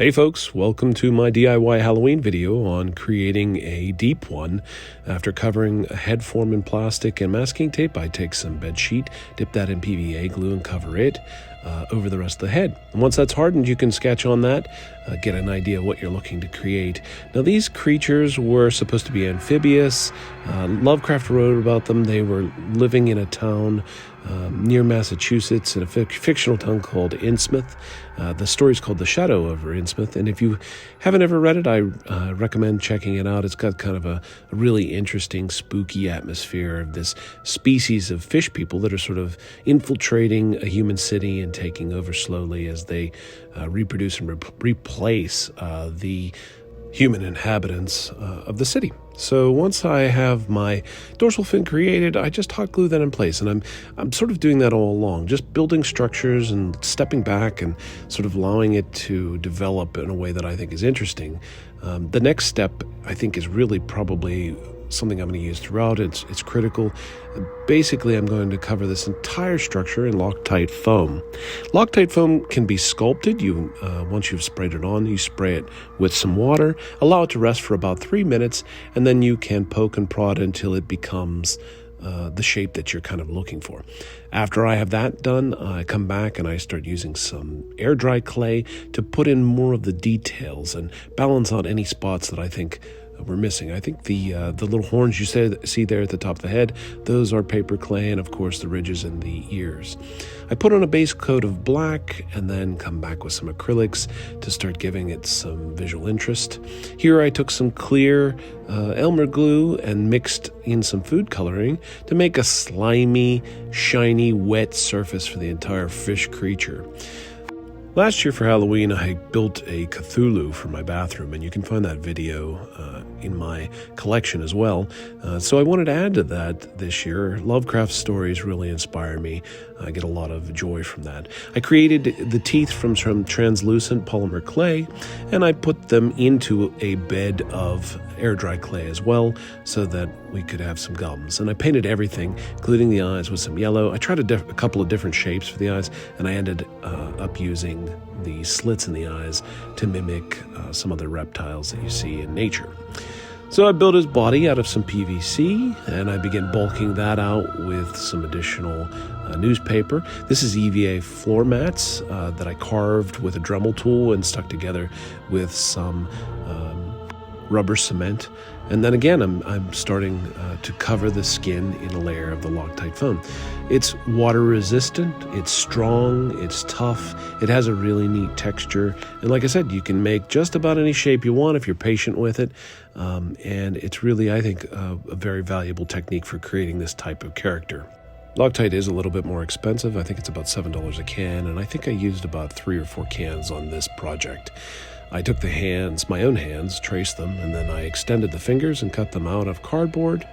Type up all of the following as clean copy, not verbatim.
Hey folks, welcome to my DIY Halloween video on creating a deep one. After covering a head form in plastic and masking tape, I take some bed sheet, dip that in PVA glue and cover it over the rest of the head. And once that's hardened, you can sketch on that, get an idea of what you're looking to create. Now these creatures were supposed to be amphibious. Lovecraft wrote about them. They were living in a town near Massachusetts, in a fictional town called Innsmouth. The story is called The Shadow over Innsmouth, and if you haven't ever read it, I recommend checking it out. It's got kind of a really interesting, spooky atmosphere of this species of fish people that are sort of infiltrating a human city and taking over slowly as they reproduce and replace the human inhabitants of the city. So once I have my dorsal fin created, I just hot glue that in place, and I'm sort of doing that all along, just building structures and stepping back and sort of allowing it to develop in a way that I think is interesting. The next step, I think, is really probably something I'm going to use throughout. It's critical. Basically, I'm going to cover this entire structure in Loctite foam. Loctite foam can be sculpted. Once you've sprayed it on, you spray it with some water, allow it to rest for about 3 minutes, and then you can poke and prod until it becomes the shape that you're kind of looking for. After I have that done, I come back and I start using some air dry clay to put in more of the details and balance out any spots that I think we're missing. I think the little horns you see there at the top of the head, those are paper clay, and of course the ridges and the ears. I put on a base coat of black and then come back with some acrylics to start giving it some visual interest. Here I took some clear Elmer glue and mixed in some food coloring to make a slimy, shiny, wet surface for the entire fish creature. Last year for Halloween, I built a Cthulhu for my bathroom, and you can find that video in my collection as well. So I wanted to add to that this year. Lovecraft stories really inspire me. I get a lot of joy from that. I created the teeth from translucent polymer clay, and I put them into a bed of air dry clay as well, so that we could have some gums. And I painted everything, including the eyes, with some yellow. I tried a couple of different shapes for the eyes, and I ended up using the slits in the eyes to mimic some other reptiles that you see in nature. So I built his body out of some PVC, and I began bulking that out with some additional newspaper. This is EVA floor mats that I carved with a Dremel tool and stuck together with some rubber cement. And then again, I'm starting to cover the skin in a layer of the Loctite foam. It's water resistant, it's strong, it's tough, it has a really neat texture. And like I said, you can make just about any shape you want if you're patient with it. And it's really, I think, a very valuable technique for creating this type of character. Loctite is a little bit more expensive. I think it's about $7 a can, and I think I used about 3 or 4 cans on this project. I took my own hands, traced them, and then I extended the fingers and cut them out of cardboard,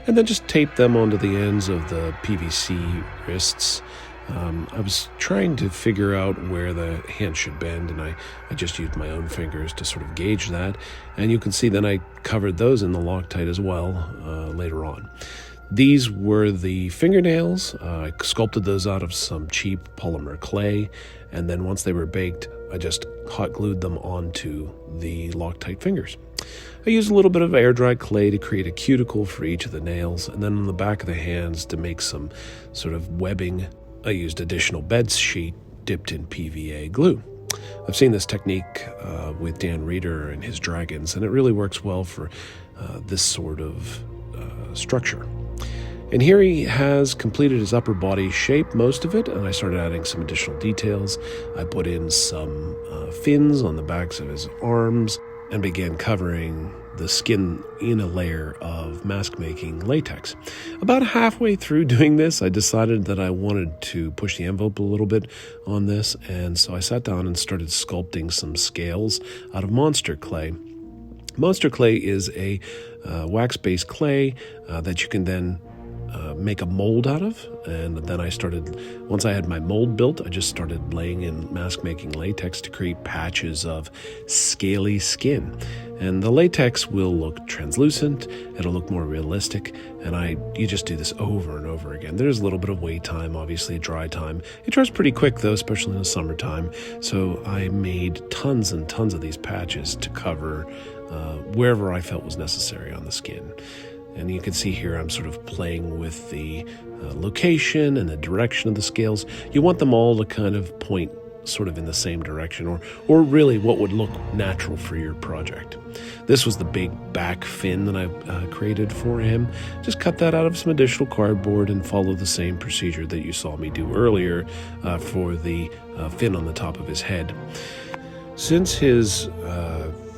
and then just taped them onto the ends of the PVC wrists. I was trying to figure out where the hand should bend, and I just used my own fingers to sort of gauge that. And you can see then I covered those in the Loctite as well later on. These were the fingernails. I sculpted those out of some cheap polymer clay, and then once they were baked, I just hot glued them onto the Loctite fingers. I used a little bit of air dry clay to create a cuticle for each of the nails, and then on the back of the hands to make some sort of webbing, I used additional bed sheet dipped in PVA glue. I've seen this technique with Dan Reeder and his dragons, and it really works well for this sort of structure. And here he has completed his upper body shape, most of it, and I started adding some additional details. I put in some fins on the backs of his arms and began covering the skin in a layer of mask-making latex. About halfway through doing this, I decided that I wanted to push the envelope a little bit on this, and so I sat down and started sculpting some scales out of monster clay. Monster clay is a wax-based clay that you can then make a mold out of. And then once I had my mold built, I just started laying in mask-making latex to create patches of scaly skin. And the latex will look translucent, it'll look more realistic, and you just do this over and over again. There's a little bit of wait time, obviously dry time. It dries pretty quick though, especially in the summertime. So I made tons and tons of these patches to cover wherever I felt was necessary on the skin. And you can see here I'm sort of playing with the location and the direction of the scales. You want them all to kind of point sort of in the same direction, or really what would look natural for your project. This was the big back fin that I created for him. Just cut that out of some additional cardboard and follow the same procedure that you saw me do earlier for the fin on the top of his head. Since his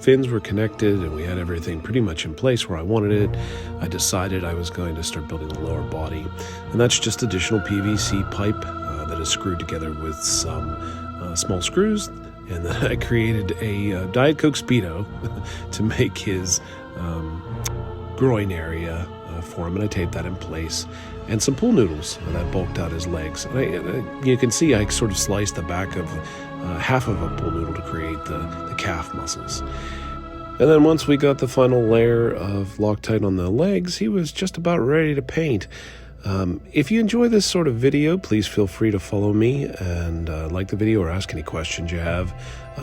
fins were connected and we had everything pretty much in place where I wanted it, I decided I was going to start building the lower body. And that's just additional PVC pipe that is screwed together with some small screws. And then I created a Diet Coke Speedo to make his groin area for him, and I taped that in place. And some pool noodles that bulked out his legs. And you can see I sort of sliced the back of half of a pool noodle to create the calf muscles. And then once we got the final layer of Loctite on the legs, he was just about ready to paint. If you enjoy this sort of video, please feel free to follow me and like the video or ask any questions you have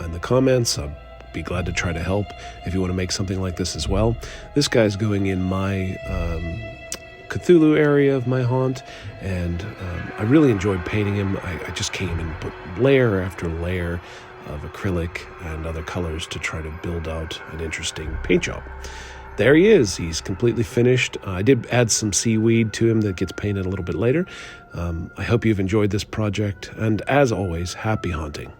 in the comments. I'll be glad to try to help if you want to make something like this as well. This guy's going in my Cthulhu area of my haunt, and I really enjoyed painting him. I just came and put layer after layer of acrylic and other colors to try to build out an interesting paint job. There he is. He's completely finished. I did add some seaweed to him that gets painted a little bit later. I hope you've enjoyed this project, and as always, happy haunting.